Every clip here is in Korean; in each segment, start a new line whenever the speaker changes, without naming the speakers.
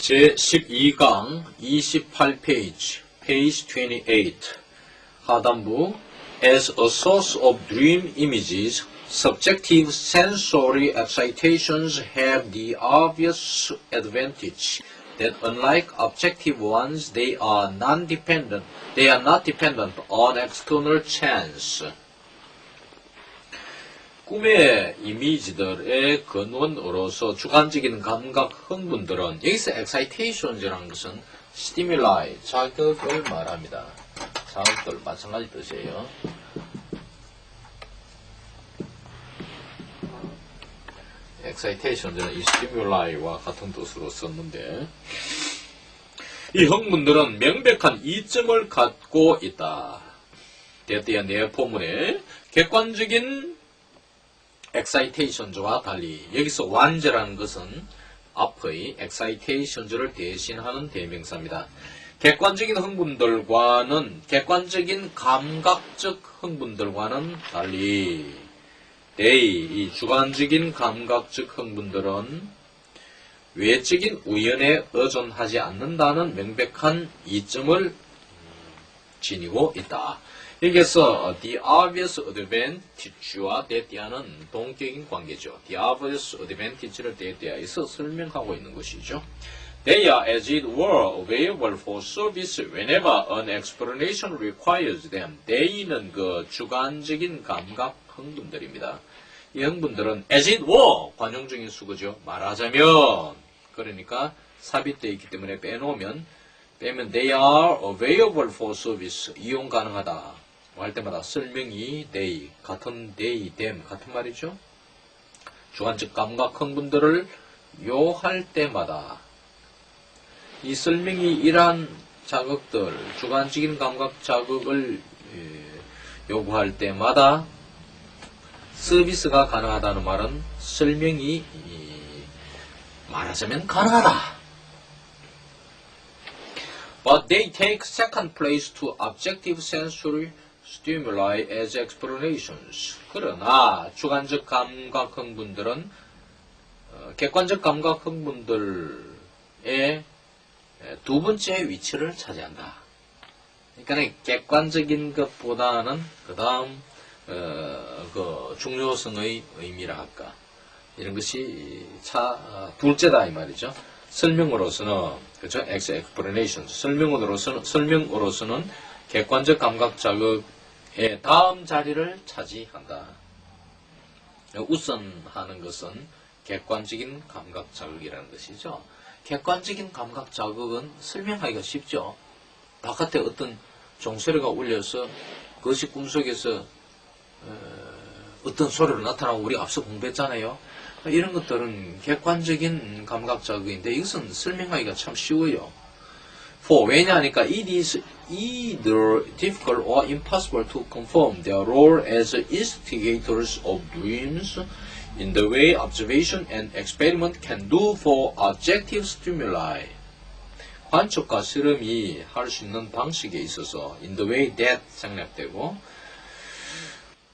제12강 28페이지, page 28 하단부 As a source of dream images, subjective sensory excitations have the obvious advantage that unlike objective ones, they are not dependent on external chance. 꿈의 이미지들의 근원으로서 주관적인 감각 흥분들은 여기서 excitations이라는 것은 stimuli, 자극을 말합니다. 자극들 마찬가지 뜻이에요. excitations는 이 stimuli와 같은 뜻으로 썼는데 이 흥분들은 명백한 이점을 갖고 있다. 대띠의 내포문에 객관적인 excitations와 달리 여기서 완제라는 것은 앞의 excitations를 대신하는 대명사입니다. 객관적인 흥분들과는 객관적인 감각적 흥분들과는 달리 이 주관적인 감각적 흥분들은 외적인 우연에 의존하지 않는다는 명백한 이점을 지니고 있다. 여기서 the obvious advantage와 대띠하는 동격인 관계죠. the obvious advantage를 대띠하여서 설명하고 있는 것이죠. They are as it were available for service whenever an explanation requires them. They는 그 주관적인 감각 흥분들입니다. 이 흥분들은 as it were 관용적인 수거죠. 말하자면 그러니까 삽입되어 있기 때문에 빼면 they are available for service 이용 가능하다. 할 때마다 설명이 they 같은 them 같은 말이죠. 주관적 감각 흥분들을 요할 때마다 이 설명이 이러한 자극들 주관적인 감각 자극을 요구할 때마다 서비스가 가능하다는 말은 설명이 말하자면 가능하다. But they take second place to objective sensory stimuli as explanations. 그러나 주관적 감각 흥분들은 객관적 감각 흥분들의 두 번째 위치를 차지한다. 그러니까 객관적인 것보다는 그 다음 그 중요성의 의미라 할까 이런 것이 둘째다 이 말이죠. 설명으로서는 그렇죠. explanations 설명으로서는 객관적 감각 자극의 다음 자리를 차지한다. 우선하는 것은 객관적인 감각 자극이라는 것이죠. 객관적인 감각 자극은 설명하기가 쉽죠. 바깥에 어떤 종소리가 울려서 그것이 꿈속에서 어떤 소리로 나타나고 우리가 앞서 공부했잖아요. 이런 것들은 객관적인 감각 자극인데 이것은 설명하기가 참 쉬워요. 왜냐하니까 it is either difficult or impossible to confirm their role as instigators of dreams in the way observation and experiment can do for objective stimuli. 관측과 실험이 할 수 있는 방식에 있어서 in the way that 생략되고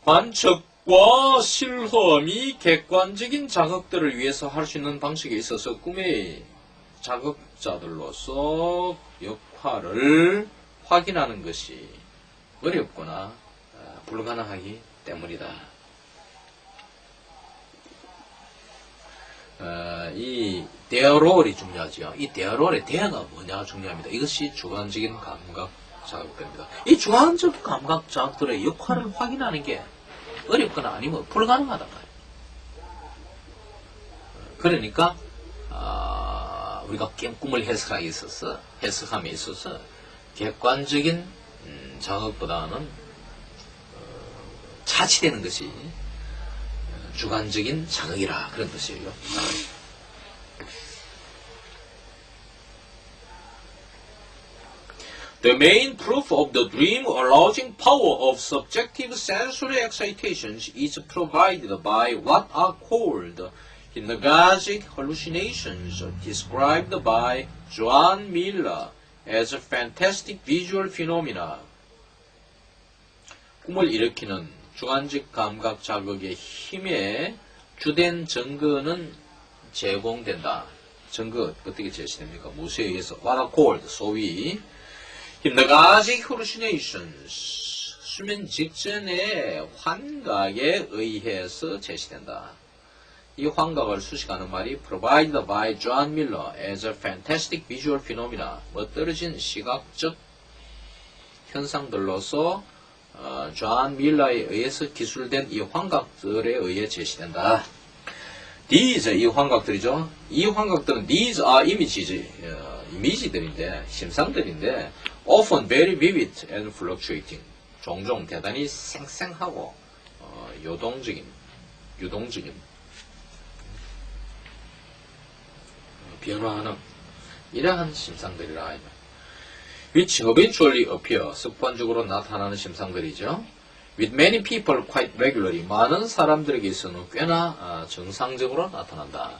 관측과 실험이 객관적인 자극들을 위해서 할 수 있는 방식에 있어서 꿈의 자극자들로서 역할을 확인하는 것이 어렵거나 불가능하기 때문이다. 이 their role이 중요하죠. 이 their role의 there가 뭐냐가 중요합니다. 이것이 주관적인 감각 자극들입니다. 이 주관적 감각 자극들의 역할을 확인하는 게 어렵거나 아니면 불가능하단 말이에요. 그러니까 우리가 꿈을 해석함에 있어서 객관적인 자극보다는 차치되는 것이 주관적인 자극이라 그런 뜻이에요. The main proof of the dream arousing power of subjective sensory excitations is provided by what are called hypnagogic hallucinations, described by Joan Miller as fantastic visual phenomena. 꿈을 일으키는 주관적 감각 자극의 힘의 주된 증거는 제공된다. 증거 어떻게 제시됩니까? 무엇에 의해서? What are called? 소위 hypnagogic hallucinations. 수면 직전의 환각에 의해서 제시된다. 이 환각을 수식하는 말이 provided by John Miller as a fantastic visual phenomena. 멋들어진 시각적 현상들로서 존 밀러에 의해서 기술된 이 환각들에 의해 제시된다. These, 이 환각들이죠. 이 환각들은 these are images, 이미지들인데, 심상들인데 often very vivid and fluctuating. 종종 대단히 생생하고 유동적인 변화하는 이러한 심상들이라. which eventually appear, 습관적으로 나타나는 심상들이죠. with many people quite regularly, 많은 사람들에게서는 꽤나 정상적으로 나타난다.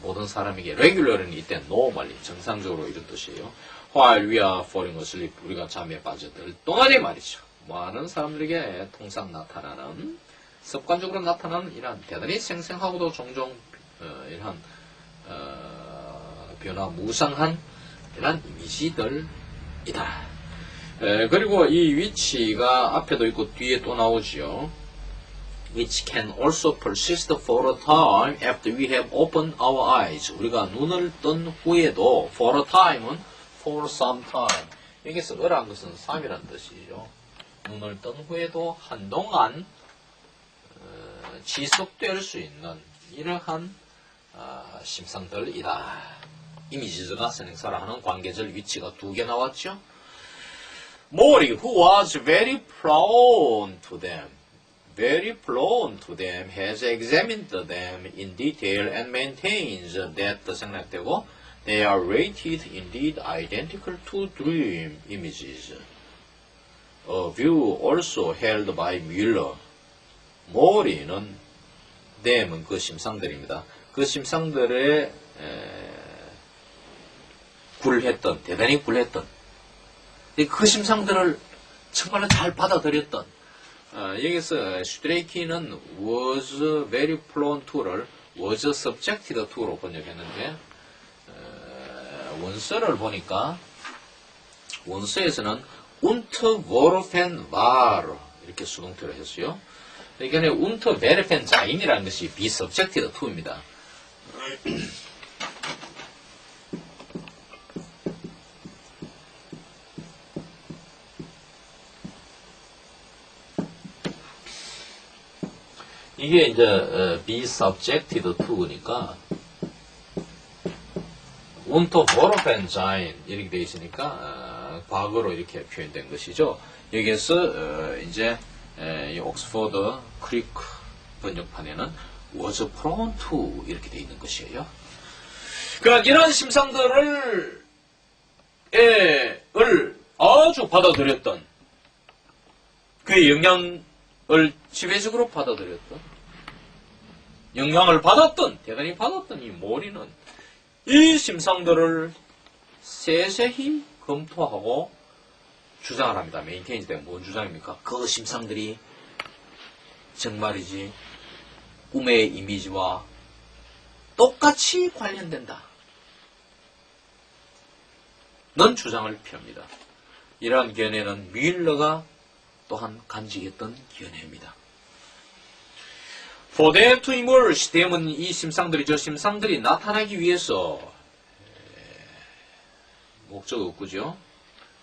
모든 사람에게 regularly 이때 normally, 정상적으로 이런 뜻이에요. while we are falling asleep, 우리가 잠에 빠져들 동안에 말이죠. 많은 사람들에게 통상 나타나는, 습관적으로 나타나는 이러한 대단히 생생하고도 종종 이러한 변화 무상한 이런 이미지들이다. 그리고 이 위치가 앞에도 있고 뒤에 또 나오지요. which can also persist for a time after we have opened our eyes. 우리가 눈을 뜬 후에도 for a time은 for some time. 여기서 어란 것은 3이라는 뜻이죠. 눈을 뜬 후에도 한동안 지속될 수 있는 이러한 심상들이다. 이미지가 선행사라 하는 관계절 위치가 2개 나왔죠. Mori, who was very prone to them, has examined them in detail and maintains that 생략되고 they are rated indeed identical to dream images. A view also held by Mueller. Mori는 them은 그 심상들입니다. 그 심상들의 대단히 굴했던, 그 심상들을 정말로 잘 받아들였던, 여기서 슈트레이키는 was very prone to를 was subjected to로 번역했는데, 원서를 보니까, 원서에서는 unterworfen war 이렇게 수동태로 했어요. 그러니까 unterwerfen sein 이라는 것이 be subjected to입니다. 이게 이제 be subjected to니까 unterworfen sein 이렇게 되어 있으니까 과거로 이렇게 표현된 것이죠. 여기에서 이제 이 옥스퍼드 크리크 번역판에는 was prone to 이렇게 되어 있는 것이에요. 그러니까 이런 심상들을 아주 받아들였던, 그의 영향을 지배적으로 받아들였던, 영향을 받았던, 대단히 받았던 이 모리는 이 심상들을 세세히 검토하고 주장을 합니다. 메인테인즈 때문에 뭔 주장입니까? 그 심상들이 정말이지 꿈의 이미지와 똑같이 관련된다. 는 주장을 펴니다. 이러한 견해는 뮬러가 또한 간직했던 견해입니다. For them to emerge, them은 이 심상들이죠. 심상들이 나타나기 위해서 목적 없고죠.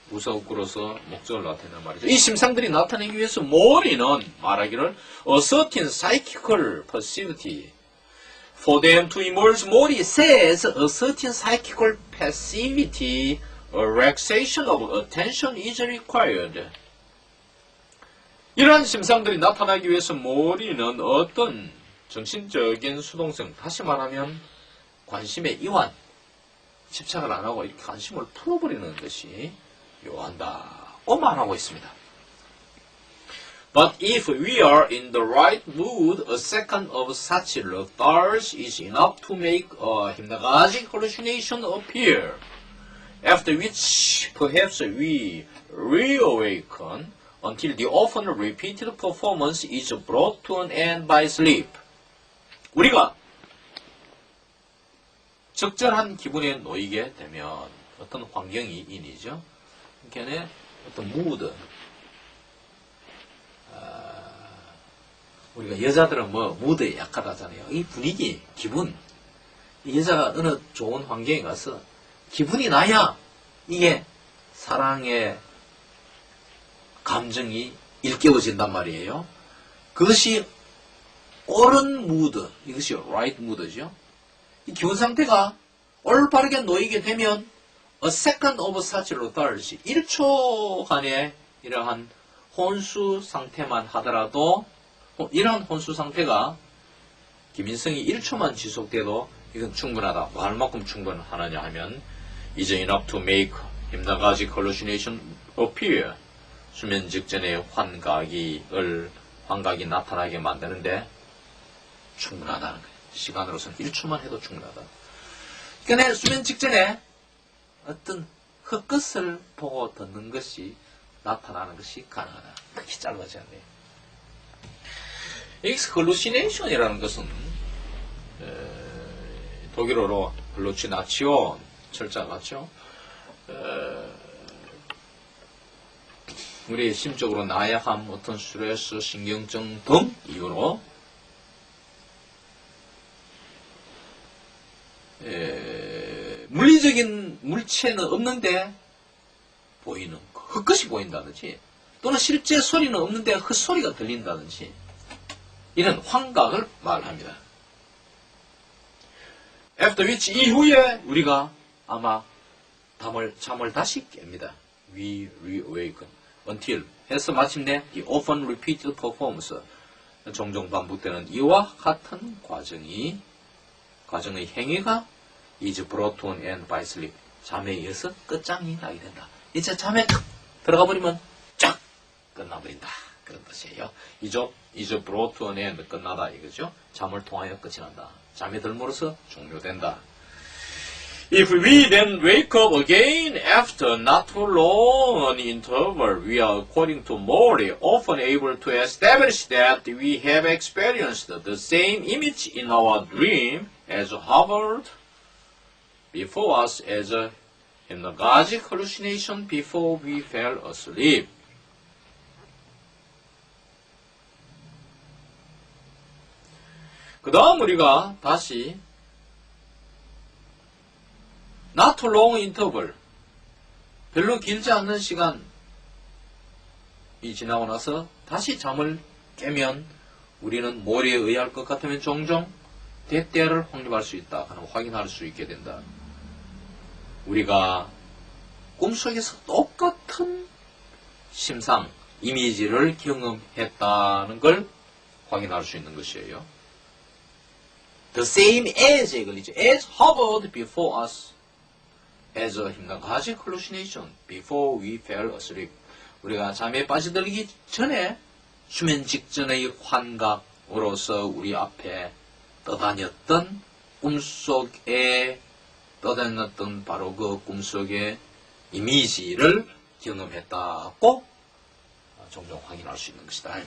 부사 없고로서 목적을 나타내는 말이죠. 이 심상들이 나타내기 위해서 머리는 말하기를 a certain psychical passivity. For them to emerge, 머리 says a certain psychical passivity, a relaxation of attention is required. 이러한 심상들이 나타나기 위해서 머리는 어떤 정신적인 수동성, 다시 말하면 관심의 이완, 집착을 안 하고 이렇게 관심을 풀어버리는 것이 요한다고 말하고 있습니다. But if we are in the right mood, a second of such lethargy is enough to make a hypnagogic hallucination appear, after which perhaps we reawaken until the often repeated performance is brought to an end by sleep. 우리가 적절한 기분에 놓이게 되면 어떤 환경이 인이죠. 걔네 어떤 무드, 우리가 여자들은 뭐 무드에 약하다잖아요. 이 분위기, 기분, 이 여자가 어느 좋은 환경에 가서 기분이 나야 이게 사랑의 감정이 일깨워진단 말이에요. 그것이 옳은 무드, 이것이 right 무드죠. 이 기분 상태가 올바르게 놓이게 되면 a second of such lethargy, 1초간의 이러한 혼수 상태만 하더라도 이러한 혼수 상태가 김인성이 1초만 지속돼도 이건 충분하다. 뭐 얼마큼 충분하느냐 하면 is enough to make hypnagogic hallucination appear. 수면 직전에 환각이 나타나게 만드는데 충분하다는 거예요. 시간으로서는 1초만 해도 충분하다. 그러니까 수면 직전에 어떤 흙끝을 보고 듣는 것이 나타나는 것이 가능하다. 그렇게 짧아지 않네요. X hallucination이라는 것은 독일어로 hallucination 철자 같죠. 우리 심적으로 나약함, 어떤 스트레스, 신경증 등 이유로 물리적인 물체는 없는데 보이는 흙끝이 보인다든지 또는 실제 소리는 없는데 헛소리가 들린다든지 이런 환각을 말합니다. After which 이후에 우리가 아마 잠을 다시 깹니다. We reawaken until 해서 마침내 the often repeated performance 종종 반복되는 이와 같은 과정의 행위가 is brought to an end by sleep. 잠에 의해서 끝장이 나게 된다. 이제 잠에 탁 들어가 버리면 쫙 끝나버린다. 그런 뜻이에요. is brought to an end 끝나다 이거죠. 잠을 통하여 끝이 난다. 잠에 들므로써 종료된다. If we then wake up again after not too long an interval, we are, according to Mori, often able to establish that we have experienced the same image in our dream as hovered before us as a hypnagogic hallucination before we fell asleep. 그 다음 우리가 다시 not too long interval, 별로 길지 않는 시간이 지나고 나서 다시 잠을 깨면 우리는 모리에 의할 것 같으면 종종 대때를 확립할 수 있다. 확인할 수 있게 된다. 우리가 꿈속에서 똑같은 심상, 이미지를 경험했다는 걸 확인할 수 있는 것이에요. The same as에 걸리죠. As hovered before us as a hypnagogic hallucination before we fell asleep. 우리가 잠에 빠져들기 전에 수면 직전의 환각으로서 우리 앞에 떠다녔던 꿈속에 떠다녔던 바로 그 꿈속의 이미지를 경험했다고 종종 확인할 수 있는 것이다.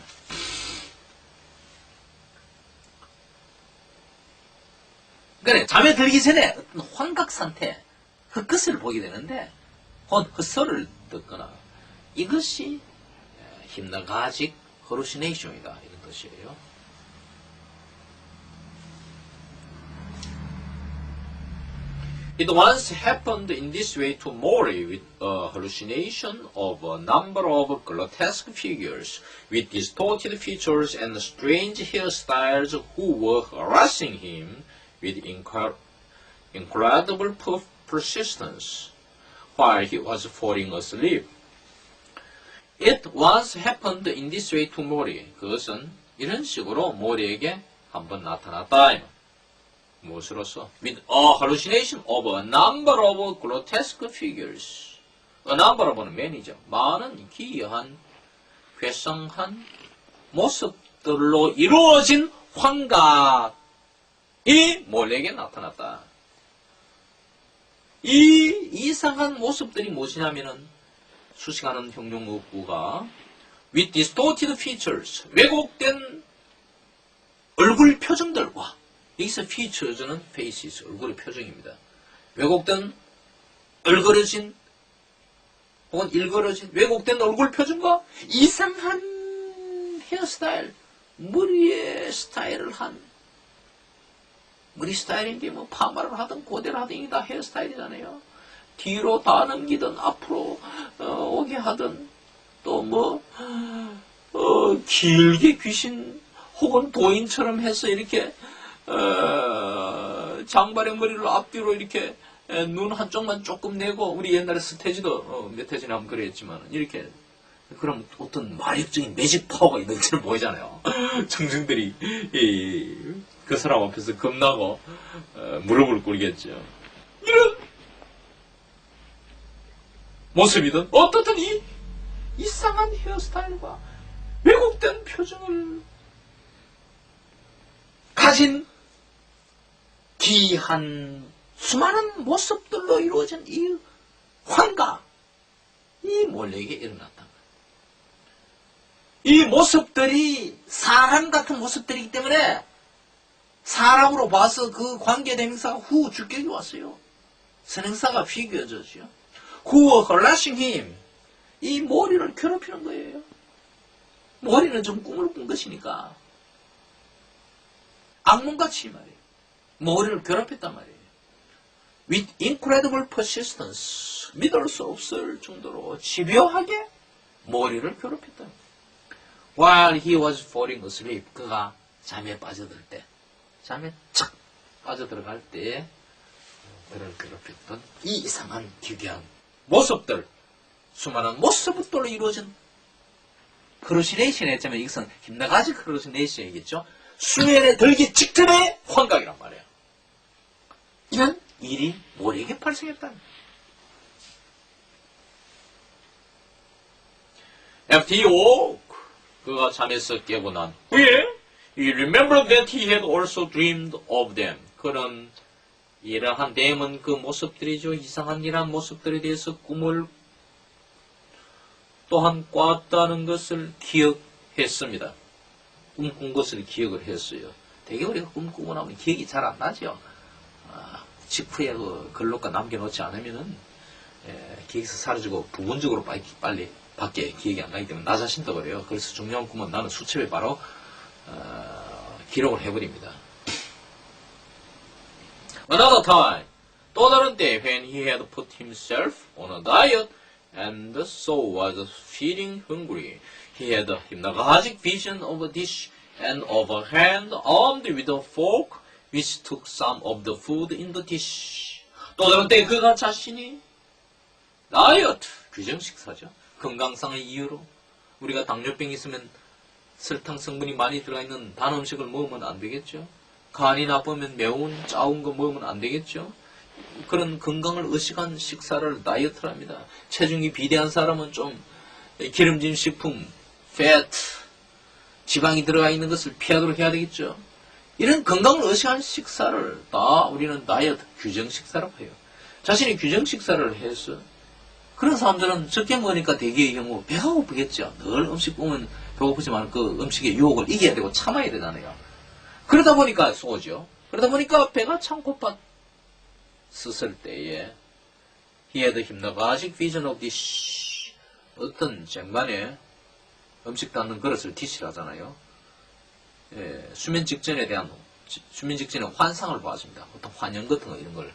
그러니까 잠에 들기 전에 어떤 환각 상태, 헛것을 보게 되는데 헛소리를 듣거나 이것이 hypnagogic hallucination이다 이런 뜻이에요. It once happened in this way to Mori with a hallucination of a number of grotesque figures with distorted features and strange hairstyles who were harassing him with incredible persistence while he was falling asleep. It once happened in this way to Mori. 그것은 이런 식으로 모리에게 한번 나타났다. 무엇으로서? With a hallucination of a number of grotesque figures. A number of는 many죠. 많은 기이한, 괴상한 모습들로 이루어진 환각이 모리에게 나타났다. 이 이상한 모습들이 무엇이냐면은 수식하는 형용어구가 with distorted features, 왜곡된 얼굴 표정들과 여기서 features는 faces, 얼굴의 표정입니다. 왜곡된 얼그러진 혹은 일그러진 왜곡된 얼굴 표정과 이상한 헤어스타일, 머리의 스타일을 한 머리 스타일인 게 뭐 파마를 하든 고데를 하든 이게 다 헤어스타일이잖아요. 뒤로 다 넘기든 앞으로 오게 하든 또 뭐 길게 귀신 혹은 도인처럼 해서 이렇게 장발의 머리를 앞뒤로 이렇게 눈 한쪽만 조금 내고 우리 옛날에 스테지도 몇 해 전에 한번 그랬지만 이렇게 그럼 어떤 마력적인 매직 파워가 있는 것처럼 보이잖아요. 청중들이 그 사람 앞에서 겁나고 무릎을 꿇겠죠. 이런 모습이든 어떻든 이 이상한 헤어스타일과 왜곡된 표정을 가진 기이한 수많은 모습들로 이루어진 이 환각, 이 몰래에게 일어났다. 이 모습들이 사람 같은 모습들이기 때문에 사람으로 봐서 그 관계대명사가 후 주격이 왔어요. 선행사가 비교져죠. Who harassing him? 이 머리를 괴롭히는 거예요. 머리는 좀 꿈을 꾼 것이니까 악몽같이 말이에요. 머리를 괴롭혔단 말이에요. With incredible persistence, 믿을 수 없을 정도로 집요하게 머리를 괴롭혔다. While he was falling asleep, 그가 잠에 빠져들 때, 잠에 착 빠져들어갈 때 그를 괴롭혔던 이 이상한 기괴한 모습들, 수많은 모습들로 이루어진 크루시네이션 했자면 이것은 힘나가지 크루시네이션이겠죠. 수면에 들기 직전의 환각이란 말이에요. 이런 일이 모래에게 발생했다. After he woke, 그가 잠에서 깨고 난 후에 he remembered that he had also dreamed of them. 그런 이러한 댐은 그 모습들이죠. 이상한 이러한 모습들에 대해서 꿈을 또한 꿨다는 것을 기억했습니다. 꿈꾼 것을 기억을 했어요. 되게 우리가 꿈꾸고 나면 기억이 잘 안 나죠. 직후에 그 글록과 남겨놓지 않으면은 기억에서 사라지고 부분적으로 빨리 밖에 기억이 안 나기 때문에 나 자신도 그래요. 그래서 중요한 꿈은 나는 수첩에 바로 기록을 해버립니다. Another time, 또 다른 때 when he had put himself on a diet and so was feeling hungry, he had a hypnagogic vision of a dish and of a hand armed with a fork which took some of the food in the dish. 또 다른 때 그가 자신이 다이어트, 규정 식사죠. 건강상의 이유로 우리가 당뇨병이 있으면 설탕 성분이 많이 들어가 있는 단 음식을 먹으면 안 되겠죠. 간이 나쁘면 매운 짜운 거 먹으면 안 되겠죠. 그런 건강을 의식한 식사를 다이어트랍니다. 체중이 비대한 사람은 좀 기름진 식품, fat, 지방이 들어가 있는 것을 피하도록 해야 되겠죠. 이런 건강을 의식한 식사를 다 우리는 다이어트, 규정 식사라고 해요. 자신이 규정 식사를 해서 그런 사람들은 적게 먹으니까 대개의 경우 배가 고프겠죠. 늘 음식 보면 배고프지만 그 음식의 유혹을 이겨야 되고 참아야 되잖아요. 그러다 보니까 쏘죠. 그러다 보니까 배가 참 고팠을 때에 he had a hypnagogic vision of dish. 어떤 쟁반에 음식 담는 그릇을 디시를 하잖아요. 수면 직전에 환상을 보았습니다. 어떤 환영 같은 거 이런 걸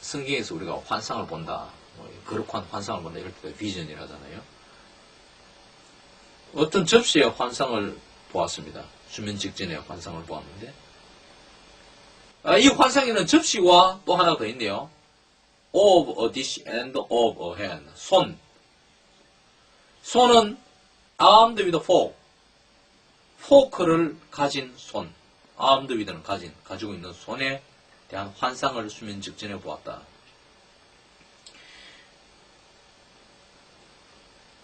성경에서 우리가 환상을 본다, 거룩한 환상을 본다 이럴 때 비전이라 하잖아요. 어떤 접시에 환상을 보았습니다. 수면 직전에 환상을 보았는데 이 환상에는 접시와 또 하나 더 있네요. of a dish and of a hand. 손은 armed with a fork. 포크를 가진 손. armed with는 가지고 있는 손에 대한 환상을 수면 직전에 보았다.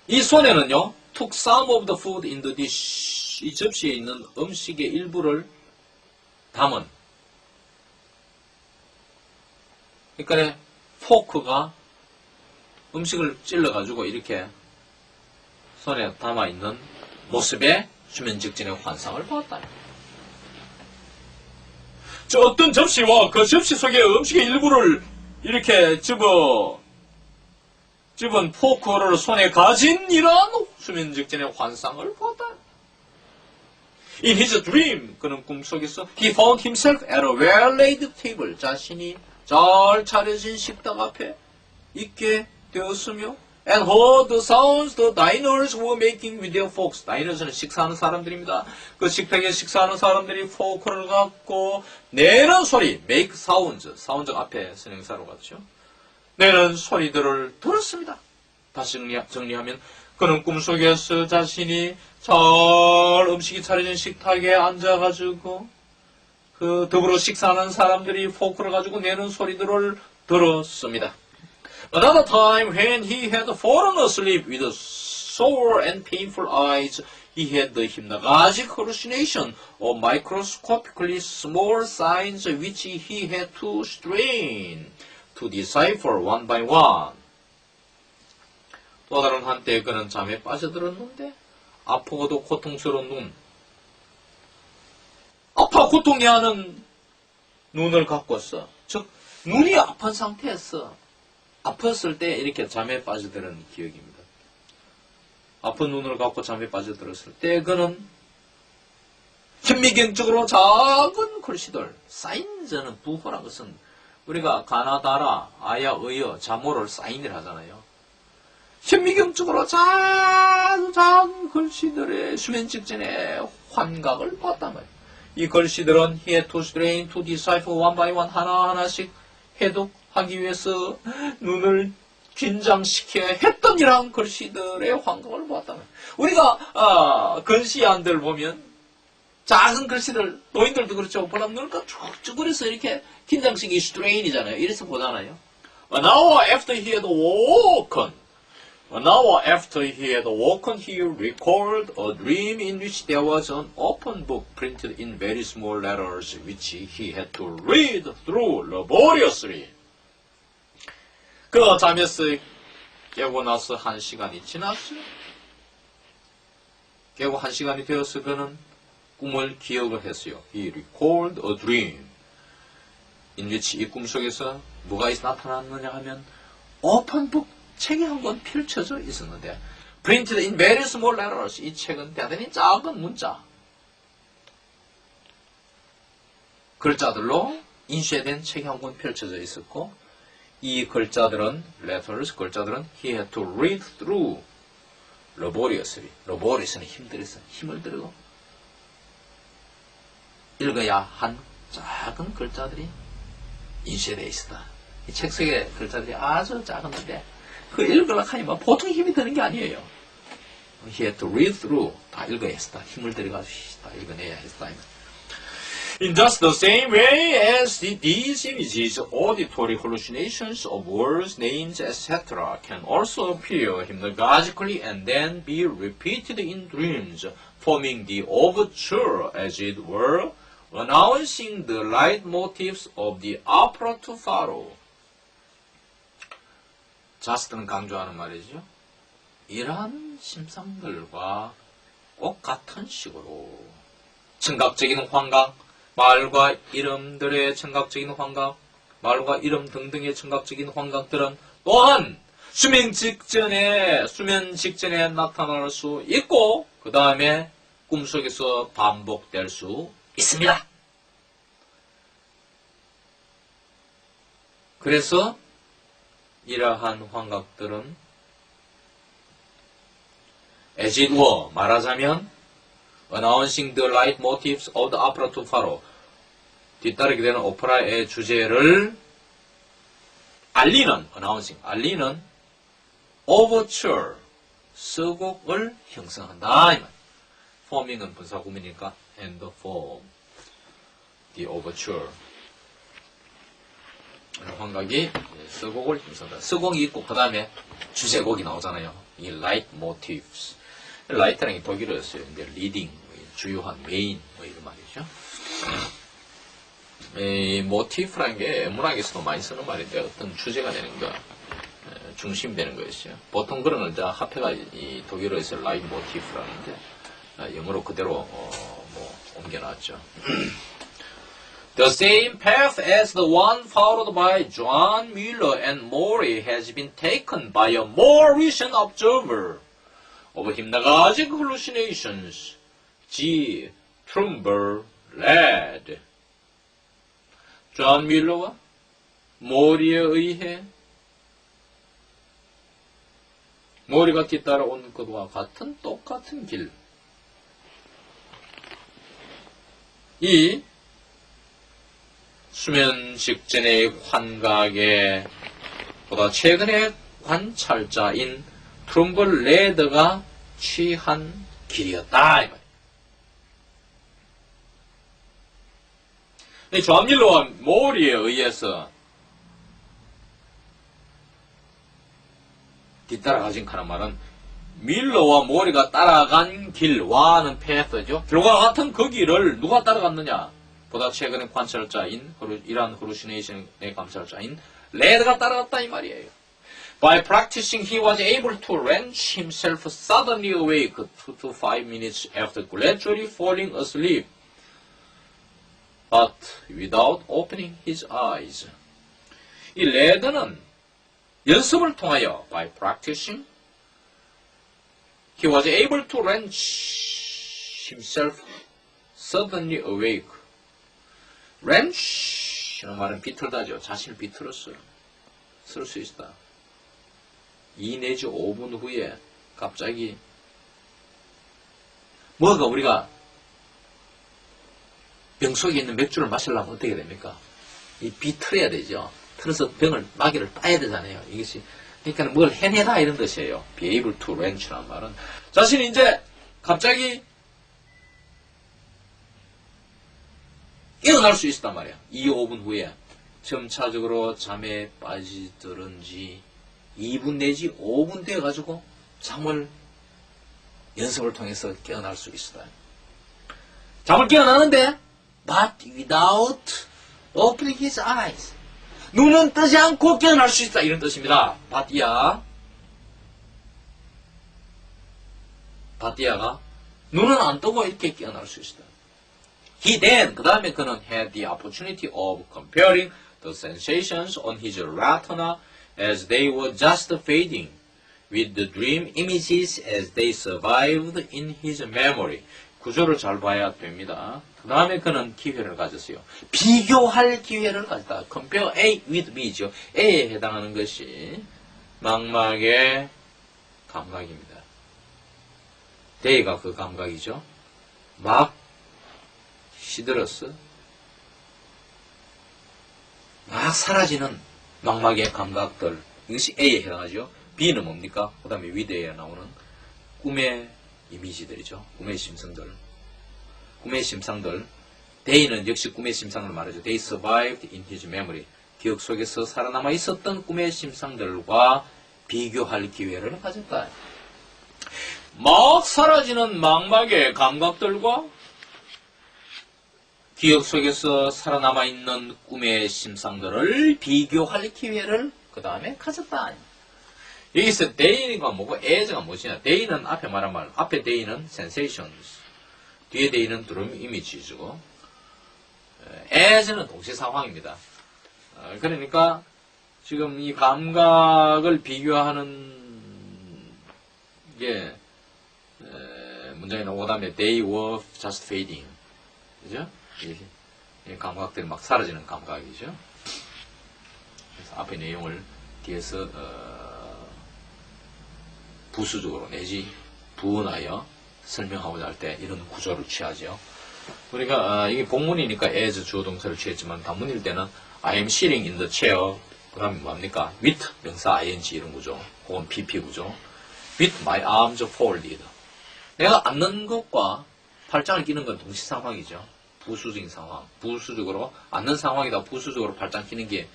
이 손에는요, took some of the food in the dish. 이 접시에 있는 음식의 일부를 담은. 그러니까 포크가 음식을 찔러가지고 이렇게 손에 담아있는 모습에 수면 직전의 환상을 보았다. 저 어떤 접시와 그 접시 속에 음식의 일부를 이렇게 집은 포크를 손에 가진 이러한 수면 직전의 환상을 보았다. In his dream, 그는 꿈속에서 he found himself at a well-laid table. 자신이 잘 차려진 식탁 앞에 있게 되었으며 and heard the sounds the diners were making with their forks. diners는 식사하는 사람들입니다. 그 식탁에 식사하는 사람들이 포크를 갖고 내는 소리, make sounds, sounds 앞에 선행사로 같죠. 내는 소리들을 들었습니다. 다시 정리하면 그는 꿈속에서 자신이 잘 음식이 차려진 식탁에 앉아가지고 그 더불어 식사하는 사람들이 포크를 가지고 내는 소리들을 들었습니다. Another time when he had fallen asleep with sore and painful eyes, he had the hypnagogic hallucination of microscopically small signs which he had to strain to decipher one by one. 또 다른 한때 그는 잠에 빠져들었는데 아프고도 고통스러운 눈, 아파 고통이 하는 눈을 갖고서, 즉 눈이 아픈 상태에서 아팠을 때 이렇게 잠에 빠져드는 기억입니다. 아픈 눈을 갖고 잠에 빠져들었을 때 그는 현미경적으로 작은 글씨들, 사인즈는 부호란 것은 우리가 가나다라, 아야, 의어, 자모를 사인을 하잖아요. 현미경적으로 작은 글씨들의 수면 직전에 환각을 봤단 말이에요. 이 글씨들은 he had to strain to decipher one by one, 하나하나씩 해독하기 위해서 눈을 긴장시켜야 했던 이러한 글씨들의 환각을 보았단 말이에요. 우리가 근시안들 보면 작은 글씨들, 노인들도 그렇죠. 보면 눈을 쭉쭉 그려서 이렇게 긴장시키기 strain이잖아요. 이래서 보잖아요. An hour after he had woken, he recalled a dream in which there was an open book printed in very small letters which he had to read through laboriously. 그 잠에서 깨고 나서 1시간이 지났어요. 깨고 1시간이 되어서 그는 꿈을 기억을 했어요. He recalled a dream in which 이 꿈속에서 뭐가 나타났느냐 하면 open book, 책이 한 권 펼쳐져 있었는데 printed in very small letters, 이 책은 대단히 작은 문자 글자들로 인쇄된 책이 한 권 펼쳐져 있었고 이 글자들은 글자들은 he had to read through laboriously. laboriously는 힘들어서 힘을 들고 읽어야 한 작은 글자들이 인쇄되어 있었다. 이 책 속의 글자들이 아주 작은데 그 읽으려고 하니 보통 힘이 드는 게 아니에요. He had to read through. 다 읽어야 했다. 힘을 들여가지고 다 읽어내야 했다. In just the same way as these images, auditory hallucinations of words, names, etc. can also appear hypnagogically and then be repeated in dreams, forming the overture, as it were, announcing the leitmotifs of the opera to follow. 자스트는 강조하는 말이죠. 이러한 심상들과 꼭 같은 식으로 청각적인 환각, 말과 이름들의 청각적인 환각, 말과 이름 등등의 청각적인 환각들은 또한 수면 직전에 나타날 수 있고 그 다음에 꿈속에서 반복될 수 있습니다. 그래서 이러한 환각들은 as it were, 말하자면 announcing the leitmotifs of the opera to follow, 뒤따르게 되는 오페라의 주제를 알리는 overture, 서곡을 형성한다. forming은 분사구문이니까 and the form, the overture. 환각이 서곡을 형성한다. 서곡이 있고 그 다음에 주제곡이 나오잖아요. 이 leitmotifs. 라이트라는 게 독일어였어요. 근데 리딩, 주요한, 메인, 이런 말이죠. 이 모티프라는 게 문학에서도 많이 쓰는 말인데 어떤 주제가 되는 거, 중심 되는 거였어요. 보통 그런 걸 이제 합해가 이 독일어에서 라이트 모티프라는데 영어로 그대로 옮겨놨죠. The same path as the one followed by John Mueller and Morey has been taken by a more recent observer of hypnagogic hallucinations, G. Trumbull led. 존 뮬러와 모리에 의해 모리가 뒤따라온 것과 같은 똑같은 길. 이 수면 직전의 환각에 보다 최근의 관찰자인 트럼블 레드가 취한 길이었다. 존 뮬러와 모리에 의해서 뒤따라가진 하는 말은 밀러와 모리가 따라간 길와는 패스죠. 결과 같은 그 길을 누가 따라갔느냐? 보다 최근의 관찰자인 이러한 hallucination의 관찰자인 레드가 따라갔다 이 말이에요. By practicing, he was able to wrench himself suddenly awake 2 to 5 minutes after gradually falling asleep, but without opening his eyes. 이 레드는 연습을 통하여 by practicing, he was able to wrench himself suddenly awake. wrench라는 말은 비틀다죠. 자신을 비틀었어요. 쓸 수 있다. 2 내지 5분 후에 갑자기 뭐가 우리가 병 속에 있는 맥주를 마시려면 어떻게 됩니까? 이 비틀어야 되죠. 틀어서 병을 마개를 따야 되잖아요. 이것이 그러니까 뭘 해내다 이런 뜻이에요. be able to wrench라는 말은 자신이 이제 갑자기 깨어날 수 있었단 말이야. 2, 5분 후에 점차적으로 잠에 빠지더런지 2분 내지 5분 되어가지고 잠을 연습을 통해서 깨어날 수 있었다. 잠을 깨어나는데 but without opening his eyes. 눈은 뜨지 않고 깨어날 수 있다. 이런 뜻입니다. 바티아가 눈은 안 뜨고 이렇게 깨어날 수 있다. He then, 그 다음에 그는 had the opportunity of comparing the sensations on his retina as they were just fading with the dream images as they survived in his memory. 구조를 잘 봐야 됩니다. 그 다음에 그는 기회를 가졌어요. 비교할 기회를 가졌다. Compare A with B죠. A에 해당하는 것이 망막의 감각입니다. D가 그 감각이죠. 막 시들었어. 막 사라지는 망막의 감각들. 이것이 A에 해당하죠. B는 뭡니까? 그 다음에 위드에 나오는 꿈의 이미지들이죠. 꿈의 심상들. 꿈의 심상들. They는 역시 꿈의 심상을 말하죠. They survived in his memory. 기억 속에서 살아남아 있었던 꿈의 심상들과 비교할 기회를 가졌다. 막 사라지는 망막의 감각들과 기억 속에서 살아남아 있는 꿈의 심상들을 비교할 기회를 그 다음에 가졌다. 여기서 day가 뭐고 as가 무엇이냐? day는 앞에 말한 말, 앞에 day는 sensations, 뒤에 day는 dream images고, as는 동시 상황입니다. 그러니까 지금 이 감각을 비교하는 게 문장에 나오고 다음에 they were just fading, 그죠? 이 감각들이 막 사라지는 감각이죠. 그래서 앞의 내용을 뒤에서 부수적으로 내지 부언하여 설명하고자 할 때 이런 구조를 취하죠. 우리가 이게 본문이니까 as 주어 동사를 취했지만 단문일 때는 I am sitting in the chair 그 다음에 뭡니까? with 명사 ing 이런 구조 혹은 pp 구조 with my arms folded 내가 앉는 것과 팔짱을 끼는 건 동시 상황이죠. 부수적인 상황, 부수적으로 앉는 상황이다 부수적으로 팔짱 끼는 게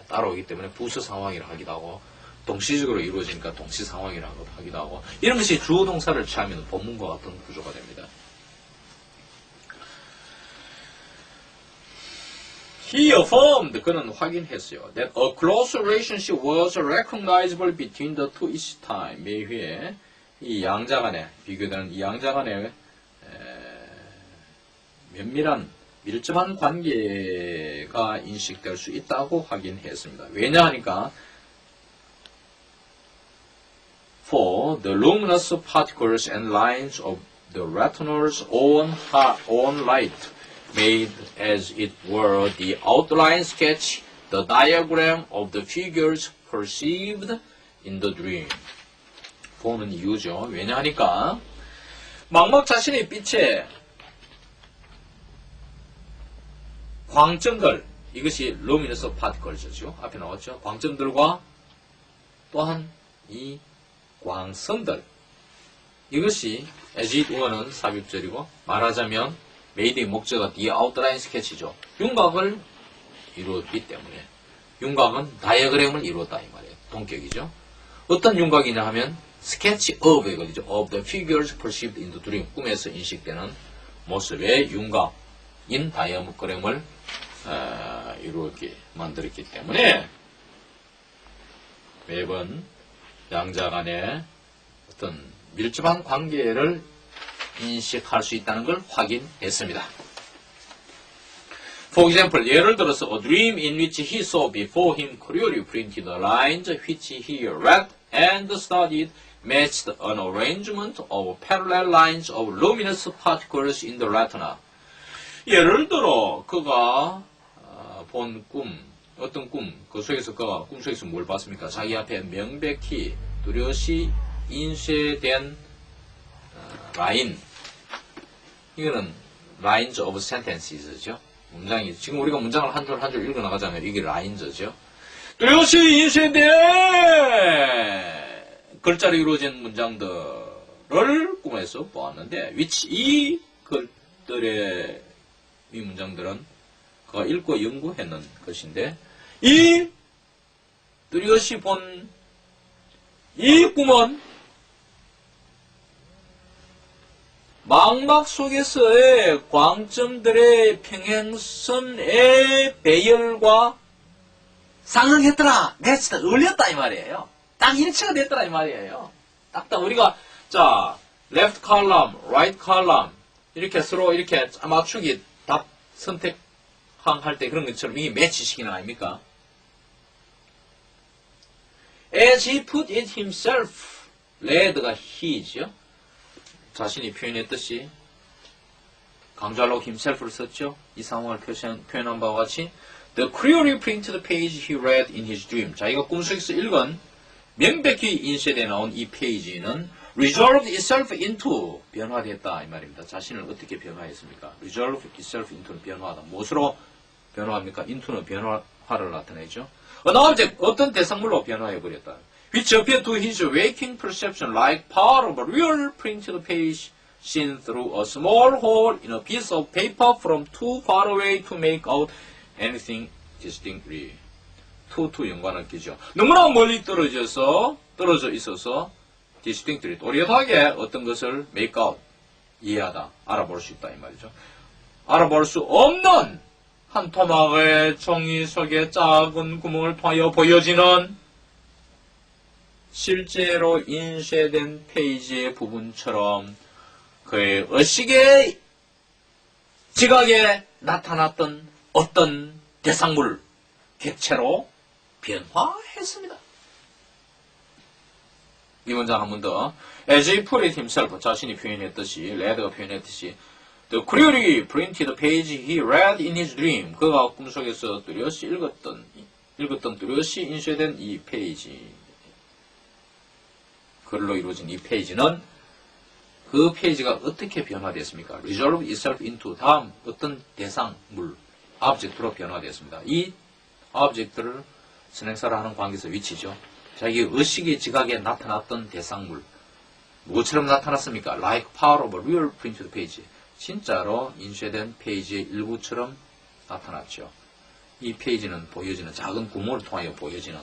따로 오기 때문에 부수 상황이라 하기도 하고 동시적으로 이루어지니까 동시 상황이라고 하기도 하고 이런 것이 주어 동사를 취하면 본문과 같은 구조가 됩니다. He affirmed, 그는 확인했어요. That a close relationship was recognizable between the two each time. 매회 이 양자 간에 비교되는 이 양자 간에 면밀한 밀접한 관계가 인식될 수 있다고 확인했습니다. 왜냐하니까 for the luminous particles and lines of the retina's own light made as it were the outline sketch, the diagram of the figures perceived in the dream. 보는 이유죠. 왜냐하니까 망막 자신의 빛에 광점들, 이것이 luminous particles죠. 앞에 나왔죠. 광점들과 또한 이 광선들, 이것이 as it were는 삽입절이고 말하자면 made의 목적어가 the outline sketch죠. 윤곽을 이루었기 때문에 윤곽은 다이어그램을 이루었다 이 말이에요. 동격이죠. 어떤 윤곽이냐 하면 sketch of의 거죠. of the figures perceived in the dream. 꿈에서 인식되는 모습의 윤곽인 다이어그램을 이루었기 만들었기 때문에 매번 양자 간의 어떤 밀접한 관계를 인식할 수 있다는 걸 확인했습니다. For example, 예를 들어서 a dream in which he saw before him clearly printed lines which he read and studied matched an arrangement of parallel lines of luminous particles in the retina. 예를 들어 그가 본 꿈, 어떤 꿈, 그 속에서 그가 꿈속에서 뭘 봤습니까? 자기 앞에 명백히 뚜렷이 인쇄된 라인, 이거는 lines of sentences죠. 문장이 지금 우리가 문장을 한 줄 한 줄 읽어 나가잖아요. 이게 라인저죠. 뚜렷이 인쇄된 글자로 이루어진 문장들을 꿈에서 보았는데, 이 글들의 이 문장들은 그가 읽고 연구했는 것인데, 이 뚜렷이 본 이 꿈은 망막 속에서의 광점들의 평행선의 배열과 상응했더라, 매치다, 어울렸다 이 말이에요. 딱 일치가 됐더라 이 말이에요. 딱딱 우리가 자 left column, right column 이렇게 서로 이렇게 맞추기 답 선택 할 때 그런 것처럼 이게 매치식이는 아닙니까? As he put it himself, read가 he죠. 자신이 표현했듯이 강조하려고 himself를 썼죠. 이 상황을 표현한 바와 같이 The clearly printed page he read in his dream. 자기가 꿈속에서 읽은 명백히 인쇄되어 나온 이 페이지는 resolved itself into 변화됐다 이 말입니다. 자신을 어떻게 변화했습니까? resolve itself into는 변화하다. 무엇으로 변화합니까? into는 변화를 나타내죠. An object, 어떤 대상물로 변화해버렸다. Which appeared to his waking perception like part of a real printed page seen through a small hole in a piece of paper from too far away to make out anything distinctly. to 연관을 끼죠. 너무나 멀리 떨어져 있어서 distinctly, 또렷하게 어떤 것을 make out, 이해하다, 알아볼 수 있다 이 말이죠. 알아볼 수 없는 한 토막의 종이 속에 작은 구멍을 통하여 보여지는 실제로 인쇄된 페이지의 부분처럼 그의 의식의 지각에 나타났던 어떤 대상물, 객체로 변화했습니다. 이 문장 한 번 더. As he put it himself, 자신이 표현했듯이, 레드가 표현했듯이 The clearly printed page he read in his dream. 그가 꿈속에서 뚜렷이 읽었던 뚜렷이 인쇄된 이 페이지. 글로 이루어진 이 페이지는 그 페이지가 어떻게 변화됐습니까? Resolve itself into 다음 어떤 대상물, object로 변화됐습니다. 이 object를 선행사를 하는 관계에서 위치죠. 자기 의식의 지각에 나타났던 대상물. 무엇처럼 나타났습니까? Like part of a real printed page. 진짜로 인쇄된 페이지의 일부처럼 나타났죠. 이 페이지는 보여지는 작은 구멍을 통하여 보여지는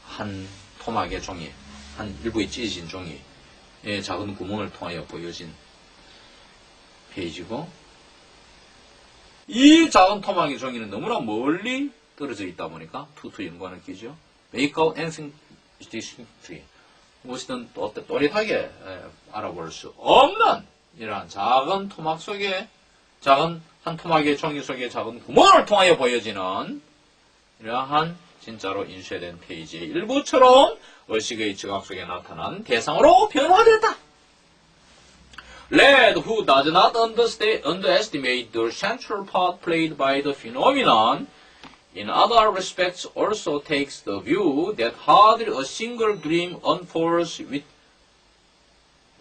한 토막의 종이, 한 일부에 찢어진 종이의 작은 구멍을 통하여 보여진 페이지고, 이 작은 토막의 종이는 너무나 멀리 떨어져 있다 보니까 to 연관을 끼죠. Make out anything distinctly. 무엇이든 또렷하게 알아볼 수 없는 이러한 작은 토막 속에 작은 한 토막의 종이 속에 작은 구멍을 통하여 보여지는 이러한 진짜로 인쇄된 페이지의 일부처럼 의식의 지각 속에 나타난 대상으로 변화됐다. Led, who does not underestimate the central part played by the phenomenon, in other respects also takes the view that hardly a single dream unfolds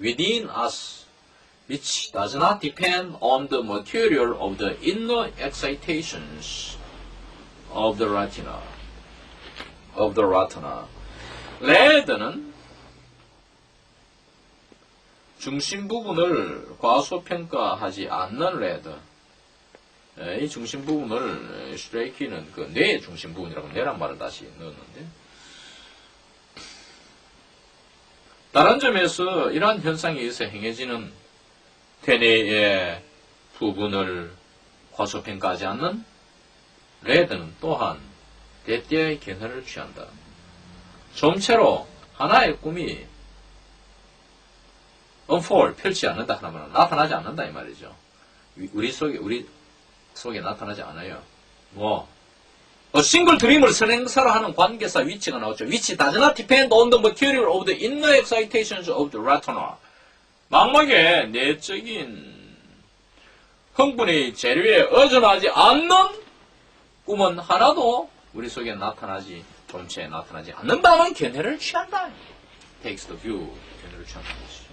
within us, which does not depend on the material of the inner excitations of the retina. Led는 중심 부분을 과소평가하지 않는 레드. 이 중심 부분을 슈트레이키는 그 뇌의 중심 부분이라고 뇌란 말을 다시 넣었는데, 다른 점에서 이러한 현상에 의해서 행해지는 대뇌의 부분을 과소평가하지 않는 레드는 또한 대띠의 견해를 취한다. 좀채로 하나의 꿈이 unfold, 펼치지 않는다 하면 나타나지 않는다 이 말이죠. 우리 속에 나타나지 않아요. 싱글 드림을 선행사로 하는 관계사 위치가 나오죠. which does not depend on the material of the inner excitations of the retina. 망막의 내적인 흥분의 재료에 의존하지 않는 꿈은 하나도 우리 속에 본체에 나타나지 않는다는 견해를 취한다. takes the view, 견해를 취한다는 것이죠.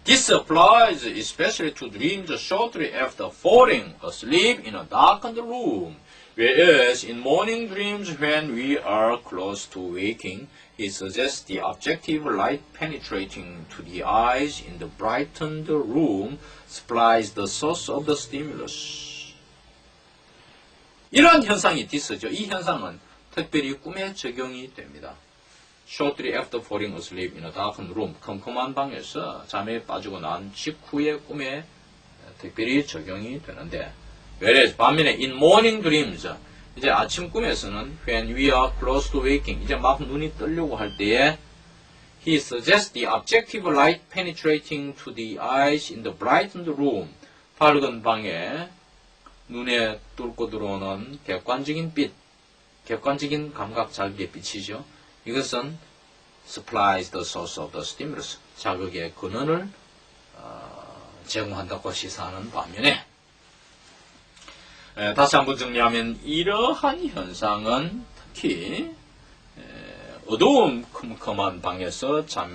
This applies especially to dreams shortly after falling asleep in a darkened room, whereas in morning dreams when we are close to waking, he suggests the objective light penetrating to the eyes in the brightened room supplies the source of the stimulus. 이러한 현상이 디스죠. 이 현상은 특별히 꿈에 적용이 됩니다. Shortly after falling asleep in a darkened room, 컴컴한 방에서 잠에 빠지고 난 직후의 꿈에 특별히 적용이 되는데, whereas 반면에 in morning dreams, 이제 아침 꿈에서는 when we are close to waking, 이제 막 눈이 뜨려고 할 때에 he suggests the objective light penetrating to the eyes in the brightened room, 밝은 방에 눈에 뚫고 들어오는 객관적인 빛, 객관적인 감각 자극의 빛이죠. 이것은 supplies the source of the stimulus, 자극의 근원을 제공한다고 시사하는 반면에, 다시 한번 정리하면 이러한 현상은 특히 어두운 컴컴한 방에서 잠에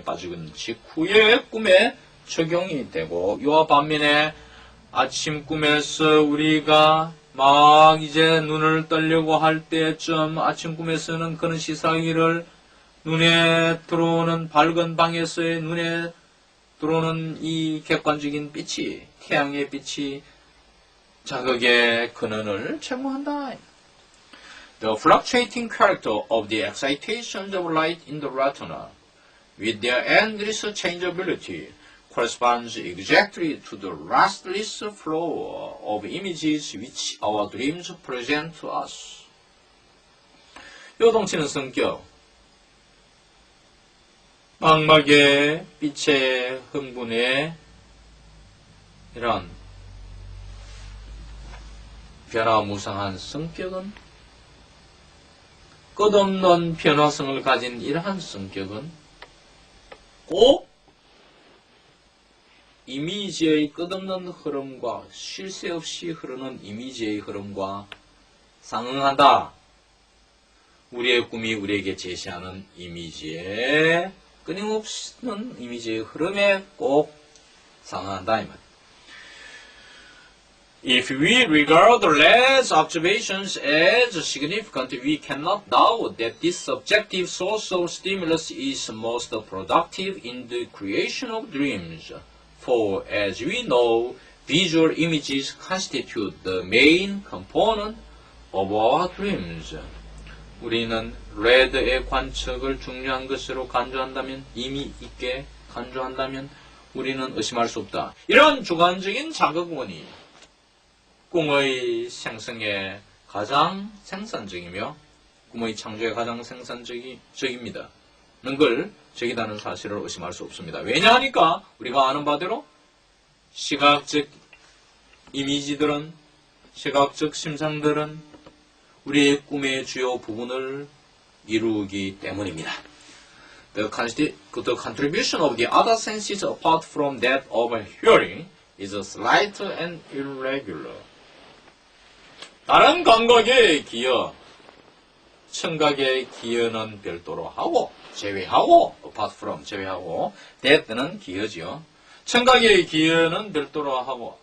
빠지는 직후의 꿈에 적용이 되고, 이와 반면에 아침 꿈에서 우리가 막 이제 눈을 뜨려고 할 때쯤 아침 꿈에서는 그런 시사기를 눈에 들어오는 밝은 방에서의 눈에 들어오는 이 객관적인 빛이, 태양의 빛이 자극의 근원을 제공한다. The fluctuating character of the excitations of light in the retina, with their endless changeability, corresponds exactly to the restless flow of images which our dreams present to us. 요동치는 성격, 망막의 빛의 흥분에 이런 변화무쌍한 성격은, 끝없는 변화성을 가진 이러한 성격은 꼭 이미지의 끝없는 흐름과, 쉴 새 없이 흐르는 이미지의 흐름과 상응한다. 우리의 꿈이 우리에게 제시하는 이미지의 끊임없는 이미지의 흐름에 꼭 상응한다 이 말. If we regard Led's observations as significant, we cannot doubt that this subjective source of stimulus is most productive in the creation of dreams. For, as we know, visual images constitute the main component of our dreams. 우리는 레드의 관측을 중요한 것으로 간주한다면, 의미 있게 간주한다면 우리는 의심할 수 없다. 이런 주관적인 자극원이 꿈의 생성에 가장 생산적이며 꿈의 창조에 가장 생산적입니다. 는 걸 적이다는 사실을 의심할 수 없습니다. 왜냐하니까 우리가 아는 바대로 시각적 이미지들은, 시각적 심상들은 우리의 꿈의 주요 부분을 이루기 때문입니다. The contribution of the other senses apart from that of hearing is slight and irregular. 다른 감각의 기여, 청각의 기여는 별도로 하고, 제외하고, apart from, 제외하고, that는 기여지요. 청각의 기여는 별도로 하고,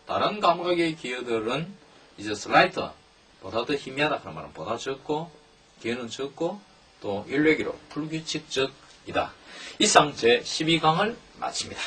다른 감각의 기여들은 is slight, 보다 더 희미하다. 그런 말은 보다 적고, 기여는 적고, 또 irregular, 불규칙적이다. 이상 제 12강을 마칩니다.